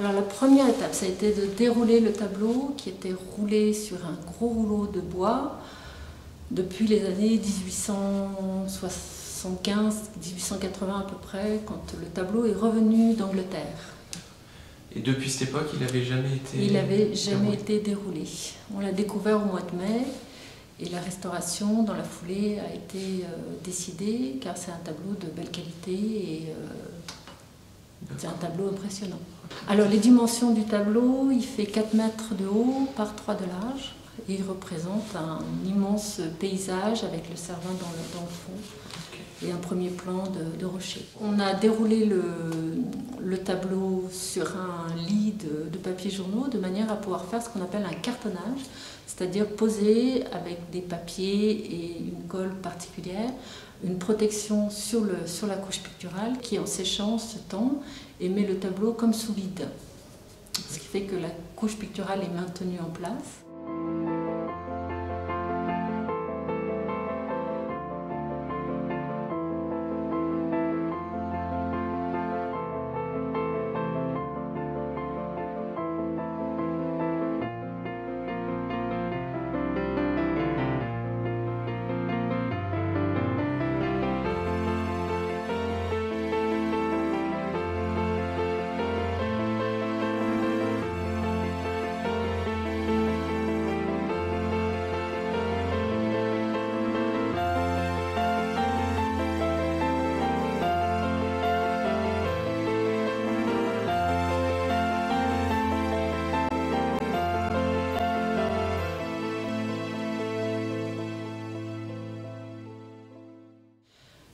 Alors la première étape, ça a été de dérouler le tableau qui était roulé sur un gros rouleau de bois depuis les années 1875-1880 à peu près, quand le tableau est revenu d'Angleterre. Et depuis cette époque, il n'avait jamais été Il n'avait jamais été déroulé. On l'a découvert au mois de mai et la restauration dans la foulée a été décidée car c'est un tableau de belle qualité et c'est un tableau impressionnant. Alors les dimensions du tableau, il fait 4 mètres de haut par 3 de large et il représente un immense paysage avec le Cervin dans le fond et un premier plan de rocher. On a déroulé le tableau sur un lit de papier journaux de manière à pouvoir faire ce qu'on appelle un cartonnage, c'est-à-dire poser avec des papiers et une colle particulière une protection sur la couche picturale qui, en séchant, se tend et met le tableau comme sous vide. Ce qui fait que la couche picturale est maintenue en place.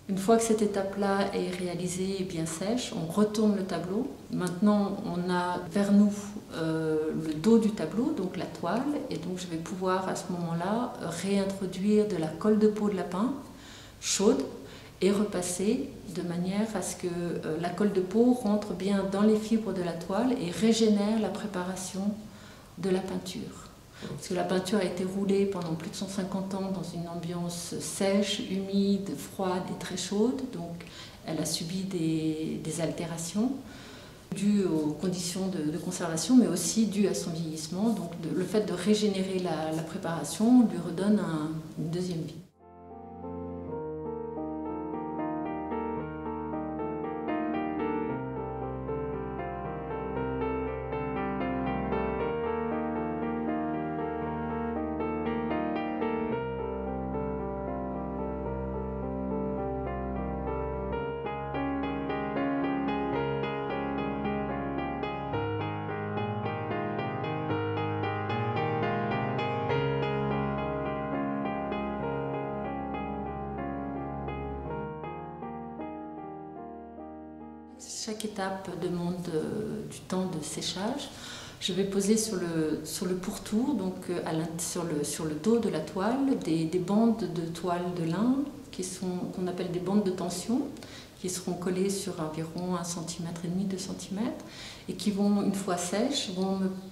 Une fois que cette étape-là est réalisée et bien sèche, on retourne le tableau. Maintenant, on a vers nous le dos du tableau, donc la toile, et donc je vais pouvoir à ce moment-là réintroduire de la colle de peau de lapin chaude et repasser de manière à ce que la colle de peau rentre bien dans les fibres de la toile et régénère la préparation de la peinture. Parce que la peinture a été roulée pendant plus de 150 ans dans une ambiance sèche, humide, froide et très chaude, donc elle a subi des altérations dues aux conditions de conservation, mais aussi dues à son vieillissement. Donc le fait de régénérer la préparation lui redonne une deuxième vie. Chaque étape demande du temps de séchage. Je vais poser sur le pourtour, donc sur le dos de la toile, des bandes de toile de lin qu'on appelle des bandes de tension, qui seront collées sur environ 1,5 cm, 2 cm, et qui vont, une fois sèches,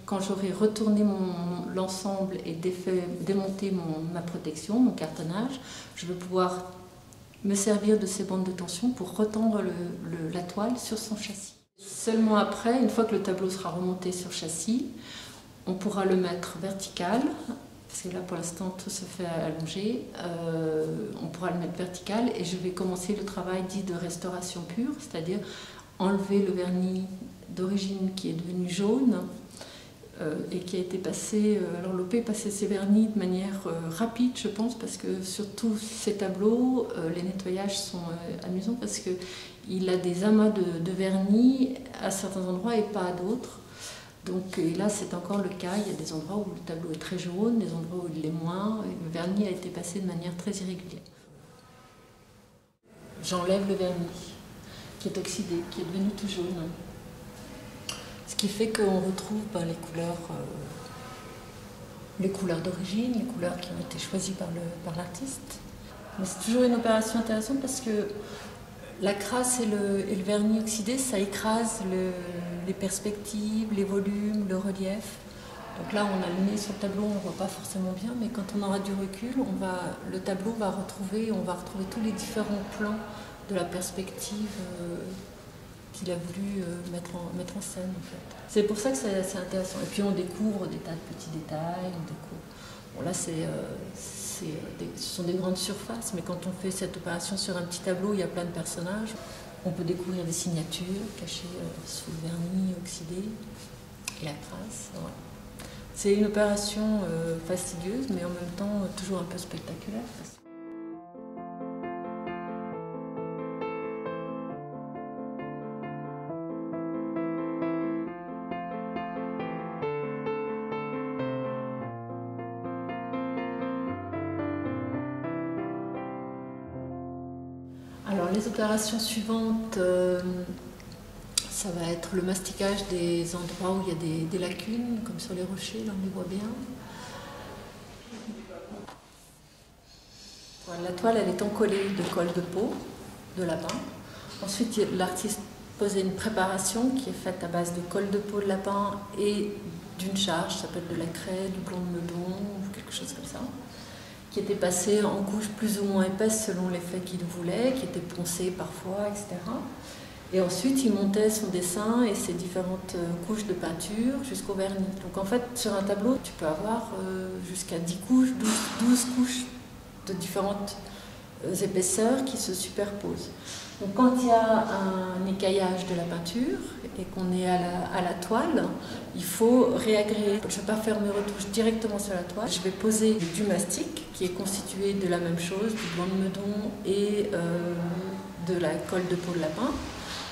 quand j'aurai retourné l'ensemble et démonté ma protection, mon cartonnage, je vais pouvoir me servir de ces bandes de tension pour retendre la toile sur son châssis. Seulement après, une fois que le tableau sera remonté sur châssis, on pourra le mettre vertical, parce que là pour l'instant tout se fait allongé, on pourra le mettre vertical et je vais commencer le travail dit de restauration pure, c'est-à-dire enlever le vernis d'origine qui est devenu jaune, et qui a été passé, alors l'OP passait ses vernis de manière rapide je pense, parce que sur tous ces tableaux, les nettoyages sont amusants parce qu'il a des amas de vernis à certains endroits et pas à d'autres. Donc et là c'est encore le cas, il y a des endroits où le tableau est très jaune, des endroits où il l'est moins, et le vernis a été passé de manière très irrégulière. J'enlève le vernis qui est oxydé, qui est devenu tout jaune. Ce qui fait qu'on retrouve les couleurs d'origine, les couleurs qui ont été choisies par l'artiste. Mais c'est toujours une opération intéressante parce que la crasse et le vernis oxydé, ça écrase les perspectives, les volumes, le relief. Donc là, on a le nez sur le tableau, on ne voit pas forcément bien, mais quand on aura du recul, le tableau on va retrouver tous les différents plans de la perspective qu'il a voulu mettre en scène en fait. C'est pour ça que c'est assez intéressant. Et puis on découvre des tas de petits détails, on découvre. Bon là ce sont des grandes surfaces, mais quand on fait cette opération sur un petit tableau, il y a plein de personnages. On peut découvrir des signatures cachées sous le vernis oxydé et la trace. Ouais. C'est une opération fastidieuse, mais en même temps toujours un peu spectaculaire. Alors les opérations suivantes, ça va être le masticage des endroits où il y a des lacunes, comme sur les rochers, là on les voit bien. Voilà, la toile elle est encollée de colle de peau, de lapin. Ensuite l'artiste posait une préparation qui est faite à base de colle de peau de lapin et d'une charge, ça peut être de la craie, du blanc de meudon ou quelque chose comme ça, qui était passée en couches plus ou moins épaisses selon l'effet qu'il voulait, qui était poncée parfois, etc. Et ensuite, il montait son dessin et ses différentes couches de peinture jusqu'au vernis. Donc en fait, sur un tableau, tu peux avoir jusqu'à 10 couches, 12 couches de différentes épaisseurs qui se superposent. Donc quand il y a un écaillage de la peinture et qu'on est à la toile, il faut réagréer. Je ne vais pas faire mes retouches directement sur la toile. Je vais poser du mastic qui est constitué de la même chose, du blanc de meudon et de la colle de peau de lapin.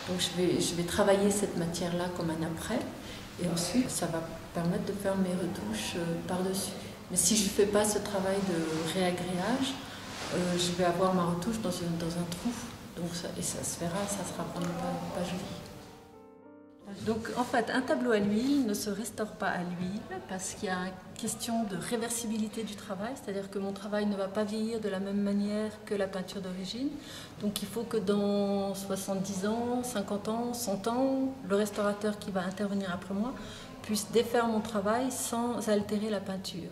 Donc je vais travailler cette matière-là comme un après. Et ensuite, ça va permettre de faire mes retouches par-dessus. Mais si je ne fais pas ce travail de réagréage, je vais avoir ma retouche dans un trou. Donc ça se verra, ça ne sera vraiment pas joli. Donc en fait, un tableau à l'huile ne se restaure pas à l'huile parce qu'il y a une question de réversibilité du travail, c'est-à-dire que mon travail ne va pas vieillir de la même manière que la peinture d'origine. Donc il faut que dans 70 ans, 50 ans, 100 ans, le restaurateur qui va intervenir après moi puisse défaire mon travail sans altérer la peinture.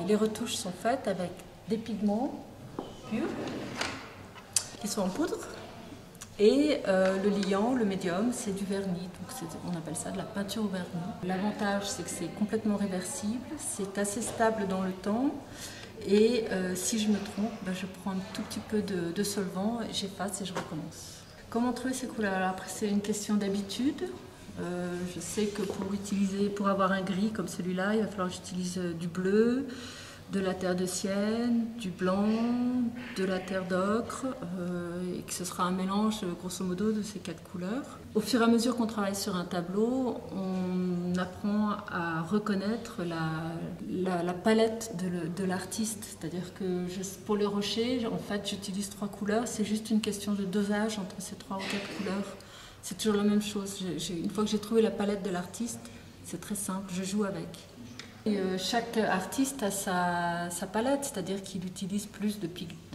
Les retouches sont faites avec des pigments purs qui sont en poudre. Et le liant, le médium, c'est du vernis, donc on appelle ça de la peinture au vernis. L'avantage, c'est que c'est complètement réversible, c'est assez stable dans le temps, et si je me trompe, je prends un tout petit peu de solvant, j'efface et je recommence. Comment trouver ces couleurs? Alors après, c'est une question d'habitude. Je sais que pour avoir un gris comme celui-là, il va falloir que j'utilise du bleu, de la terre de sienne, du blanc, de la terre d'ocre, et que ce sera un mélange grosso modo de ces 4 couleurs. Au fur et à mesure qu'on travaille sur un tableau, on apprend à reconnaître la palette de l'artiste, c'est-à-dire que pour les rochers, en fait, j'utilise 3 couleurs, c'est juste une question de dosage entre ces 3 ou 4 couleurs. C'est toujours la même chose. Une fois que j'ai trouvé la palette de l'artiste, c'est très simple, je joue avec. Et chaque artiste a sa palette, c'est-à-dire qu'il utilise plus de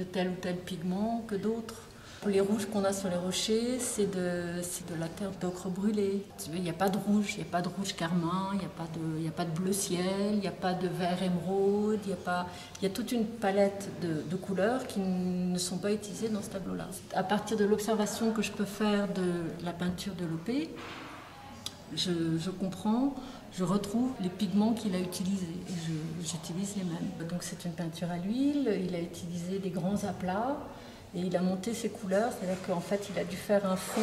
tel ou tel pigment que d'autres. Les rouges qu'on a sur les rochers, c'est de la terre d'ocre brûlée. Il n'y a pas de rouge, il n'y a pas de rouge carmin, il n'y a pas de bleu ciel, il n'y a pas de vert émeraude, il y a toute une palette de couleurs qui ne sont pas utilisées dans ce tableau-là. À partir de l'observation que je peux faire de la peinture de Lope, je comprends, je retrouve les pigments qu'il a utilisés et j'utilise les mêmes. Donc c'est une peinture à l'huile, il a utilisé des grands aplats et il a monté ses couleurs, c'est-à-dire qu'en fait il a dû faire un fond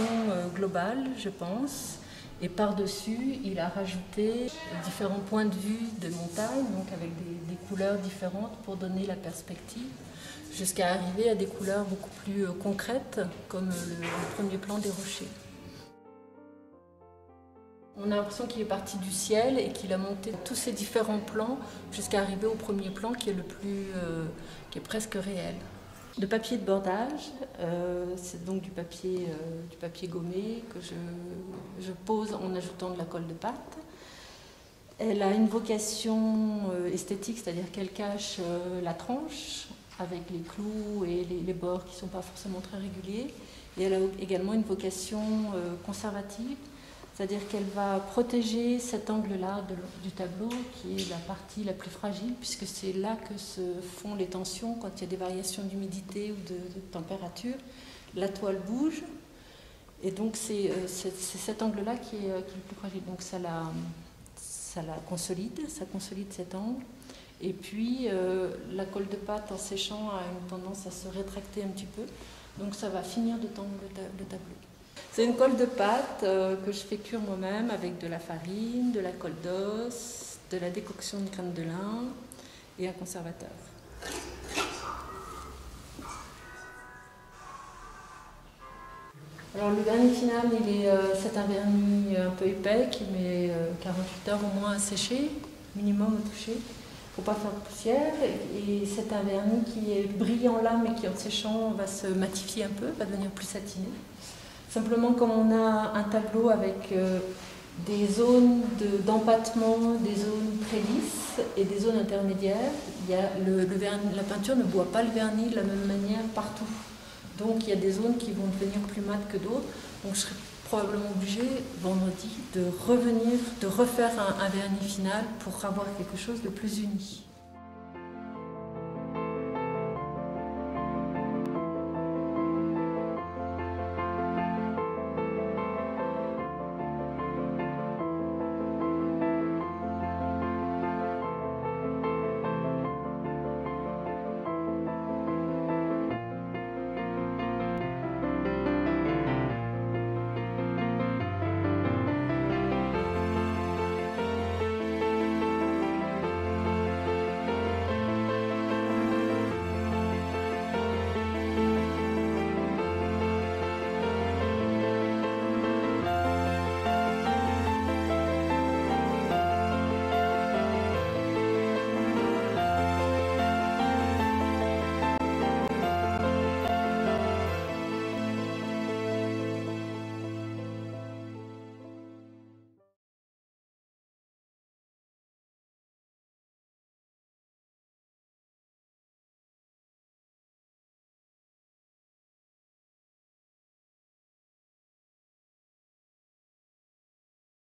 global, je pense, et par-dessus il a rajouté différents points de vue de montagne, donc avec des couleurs différentes pour donner la perspective, jusqu'à arriver à des couleurs beaucoup plus concrètes, comme le premier plan des rochers. On a l'impression qu'il est parti du ciel et qu'il a monté tous ces différents plans jusqu'à arriver au premier plan qui est qui est presque réel. Le papier de bordage, c'est donc du papier gommé que je pose en ajoutant de la colle de pâte. Elle a une vocation esthétique, c'est-à-dire qu'elle cache la tranche avec les clous et les bords qui ne sont pas forcément très réguliers. Et elle a également une vocation conservative. C'est-à-dire qu'elle va protéger cet angle-là du tableau qui est la partie la plus fragile puisque c'est là que se font les tensions quand il y a des variations d'humidité ou de température. La toile bouge Et donc c'est cet angle-là qui est le plus fragile. Donc ça la consolide, ça consolide cet angle. Et puis la colle de pâte en séchant a une tendance à se rétracter un petit peu. Donc ça va finir de tendre le tableau. C'est une colle de pâte que je fais cuire moi-même avec de la farine, de la colle d'os, de la décoction de crème de lin et un conservateur. Alors le vernis final, c'est un vernis un peu épais qui met 48 heures au moins à sécher, minimum au toucher. Il ne faut pas faire de poussière. Et c'est un vernis qui est brillant là, mais qui en séchant va se matifier un peu, va devenir plus satiné. Simplement, comme on a un tableau avec des zones d'empattement, des zones très lisses et des zones intermédiaires, la peinture ne boit pas le vernis de la même manière partout. Donc il y a des zones qui vont devenir plus mates que d'autres. Donc je serai probablement obligée, vendredi, de refaire un vernis final pour avoir quelque chose de plus uni.